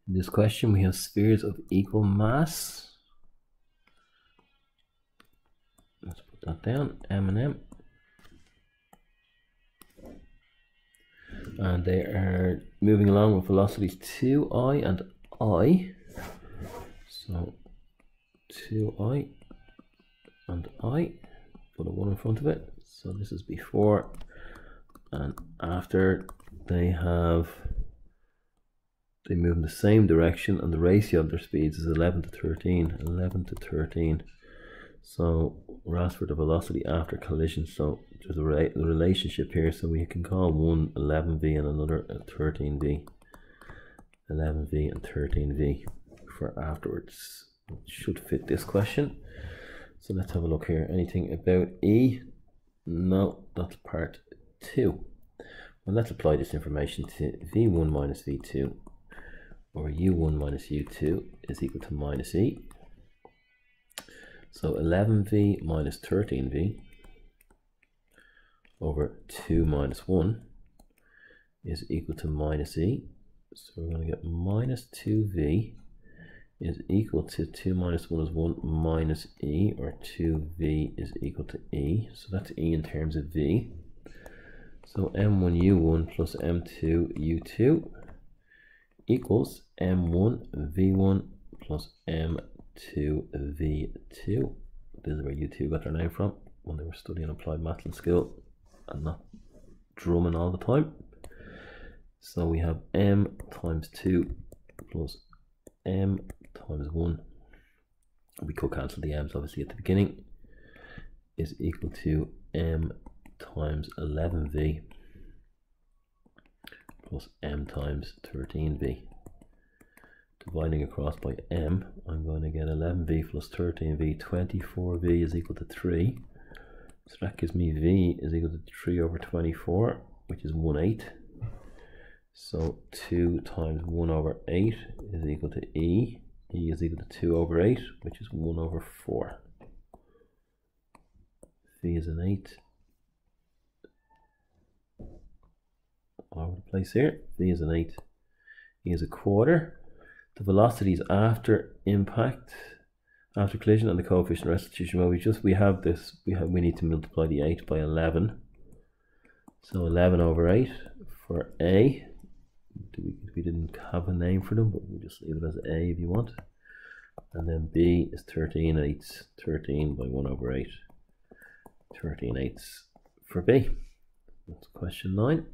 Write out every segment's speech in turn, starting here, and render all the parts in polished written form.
In this question, we have spheres of equal mass. Let's put that down, M and M. And they are moving along with velocities 2I and I. So 2I and I, put a 1 in front of it. So this is before and after they move in the same direction, and the ratio of their speeds is 11 to 13. 11 to 13. So we're asked for the velocity after collision. So there's a relationship here. So we can call one 11v and another 13v. 11v and 13v for afterwards. It should fit this question. So let's have a look here. Anything about E? No, that's part 2. Well, let's apply this information to v1 minus v2 over u1 minus u2 is equal to minus E. So 11v minus 13v over 2 minus 1 is equal to minus E. So we're going to get minus 2v is equal to 2 minus 1 is 1 minus E, or 2v is equal to E. So that's E in terms of v. So m1u1 plus m2u2 equals m1v1 plus m2v2. This is where u2 got their name from when they were studying applied maths in school and not drumming all the time. So we have m times 2 plus m times 1. We could cancel the m's obviously at the beginning, is equal to m times 11v plus m times 13v. Dividing across by m, I'm going to get 11v plus 13v. 24v is equal to 3. So that gives me v is equal to 3 over 24, which is 1/8. So 2 times 1 over 8 is equal to E. E is equal to 2 over 8, which is 1 over 4. V is an 8. All over the place here. V is an 8. E is a quarter. The velocities after impact, after collision, and the coefficient of restitution. Well, we need to multiply the 8 by 11. So 11 over 8 for A. We didn't have a name for them, but we'll just leave it as A if you want. And then B is 13/8. 13 by 1 over 8. 13/8 for B. That's question 9.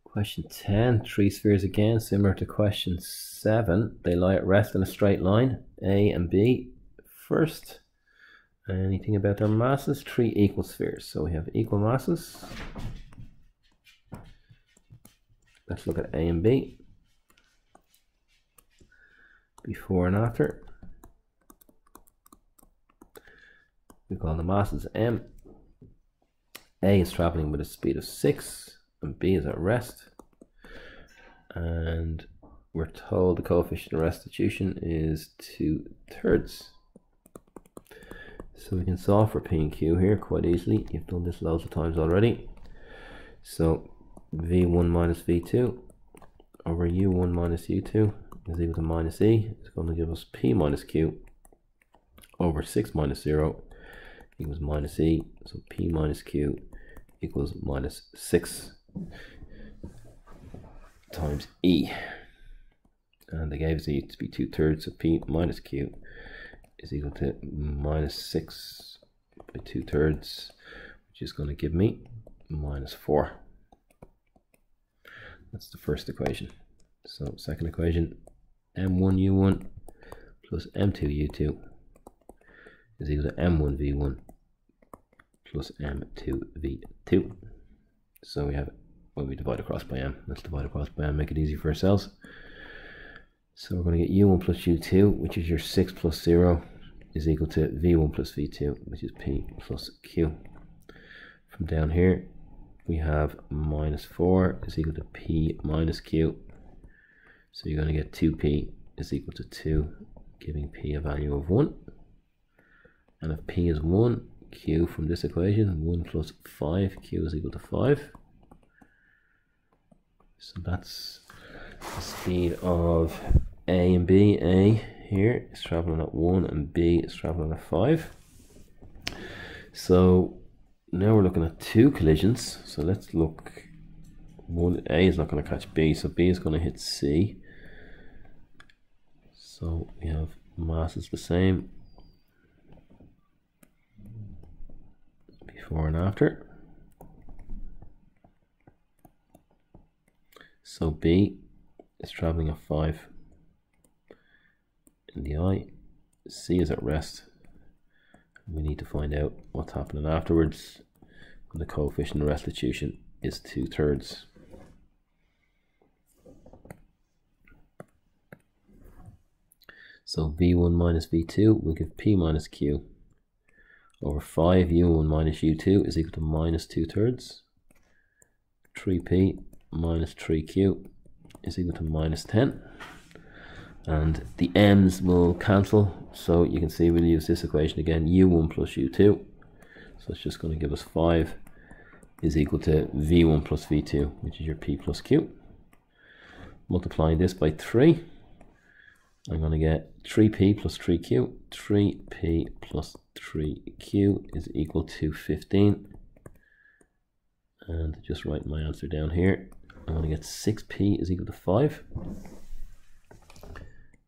Question 10, 3 spheres again, similar to question 7. They lie at rest in a straight line, A and B first. Anything about their masses? 3 equal spheres. So we have equal masses. Let's look at A and B. Before and after. We call the masses M. A is traveling with a speed of 6. And B is at rest, and we're told the coefficient of restitution is 2/3. So we can solve for P and Q here quite easily. You've done this loads of times already. So V1 minus V2 over U1 minus U2 is equal to minus E. It's going to give us P minus Q over 6 minus 0 equals minus E. So P minus Q equals minus 6 times E, and they gave us E to be 2/3, so P minus Q is equal to minus 6 by 2/3, which is going to give me minus 4. That's the first equation. So second equation, M1U1 plus M2U2 is equal to M1V1 plus M2V2. So we have it. When we divide across by m, let's divide across by m, make it easy for ourselves. So we're going to get u1 plus u2, which is your 6 plus 0, is equal to v1 plus v2, which is p plus q. From down here, we have minus 4 is equal to p minus q. So you're going to get 2p is equal to 2, giving p a value of 1. And if p is 1, q from this equation, 1 plus 5, q is equal to 5. So that's the speed of A and B. A here is traveling at 1 and B is traveling at 5. So now we're looking at two collisions. So let's look. A is not going to catch B, so B is going to hit C. So we have mass is the same before and after. So B is traveling at 5 in the eye. C is at rest. We need to find out what's happening afterwards when the coefficient of restitution is 2/3. So V1 minus V2 will give P minus Q over 5 U1 minus U2 is equal to minus 2/3. 3P minus 3Q is equal to minus 10. And the m's will cancel, so you can see we'll use this equation again, U1 plus U2. So it's just going to give us 5 is equal to V1 plus V2, which is your P plus Q. Multiplying this by 3, I'm going to get 3P plus 3Q. 3P plus 3Q is equal to 15. And just write my answer down here. I'm going to get 6P is equal to 5.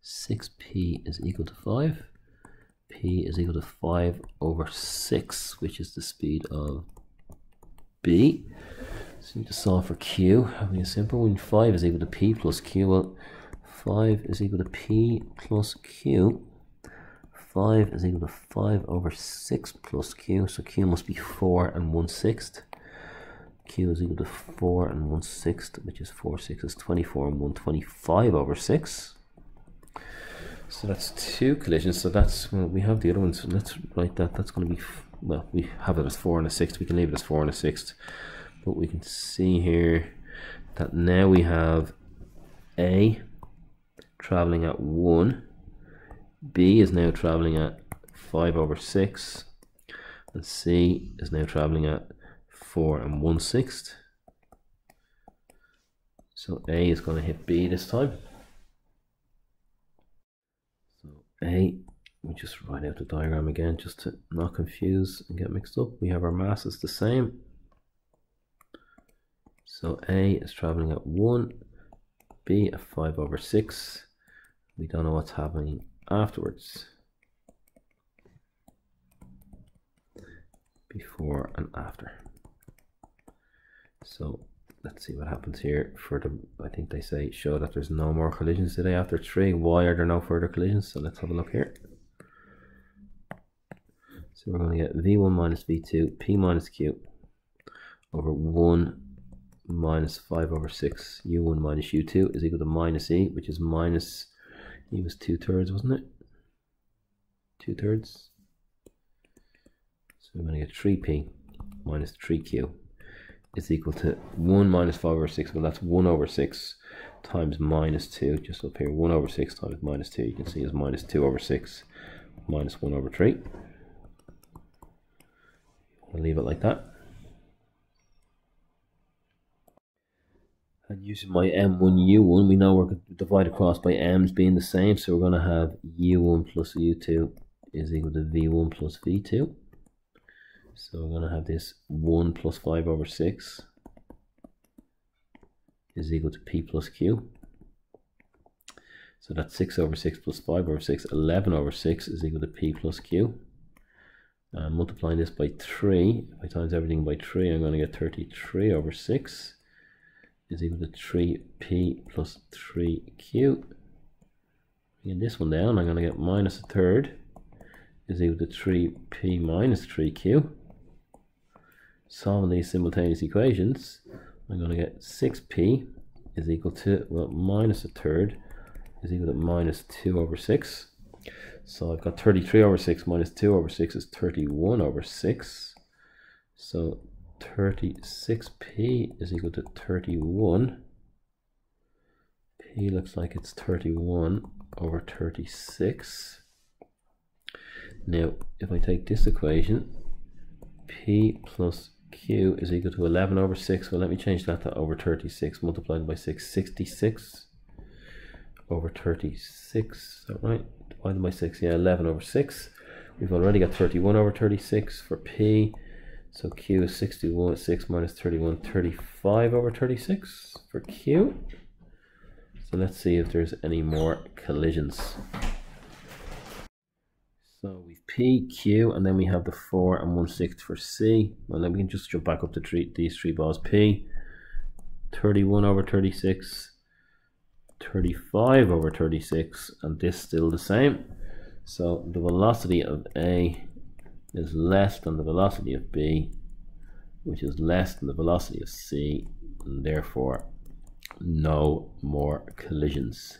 6P is equal to 5. P is equal to 5 over 6, which is the speed of B. So we need to solve for Q. Having a simple one, 5 is equal to P plus Q. Well, 5 is equal to P plus Q. 5 is equal to 5 over 6 plus Q. So Q must be 4 and 1/6. Q is equal to 4 and 1/6, which is 4 6 is 24 and 125 over 6. So that's two collisions. So that's, well, we have the other ones. So let's write that. That's going to be, well, we have it as 4 and 1/6. We can leave it as 4 and 1/6. But we can see here that now we have A traveling at 1. B is now traveling at 5 over 6. And C is now traveling at 4 and 1/6. So A is going to hit B this time. A, we just write out the diagram again just to not confuse and get mixed up. We have our masses the same. So A is traveling at 1, B at 5 over 6. We don't know what's happening afterwards. Before and after. So let's see what happens here for the, I think they say show that there's no more collisions today after 3. Why are there no further collisions? So let's have a look here. So we're going to get V1 minus V2, P minus Q over 1 minus 5 over 6, U1 minus U2 is equal to minus E, which is minus, E was 2/3, wasn't it? 2/3. So we're going to get 3P minus 3Q is equal to 1 minus 5 over 6. Well, that's 1 over 6 times minus 2. Just up here, 1 over 6 times minus 2. You can see is minus 2 over 6 minus 1 over 3. I'll leave it like that. And using my M1, U1, we know we're going to divide across by M's being the same. So we're going to have U1 plus U2 is equal to V1 plus V2. So we're going to have this 1 plus 5 over 6 is equal to P plus Q. So that's 6 over 6 plus 5 over 6, 11 over 6 is equal to P plus Q. Multiplying this by 3, if I times everything by 3, I'm going to get 33 over 6 is equal to 3P plus 3Q. Bringing this one down, I'm going to get minus 1/3 is equal to 3P minus 3Q. Solving these simultaneous equations, I'm going to get 6P is equal to, well, minus 1/3 is equal to minus 2 over 6. So I've got 33 over 6 minus 2 over 6 is 31 over 6. So 36P is equal to 31. P looks like it's 31 over 36. Now, if I take this equation, P plus Q is equal to 11 over 6. Well, let me change that to over 36 multiplied by 6, 66 over 36, is that right? Divided by 6, yeah, 11 over 6. We've already got 31 over 36 for P. So Q is 61, 6 minus 31, 35 over 36 for Q. So let's see if there's any more collisions. So we've P, Q, and then we have the 4 and 1/6 for C. And then we can just jump back up to these three balls. P, 31 over 36, 35 over 36, and this still the same. So the velocity of A is less than the velocity of B, which is less than the velocity of C, and therefore no more collisions.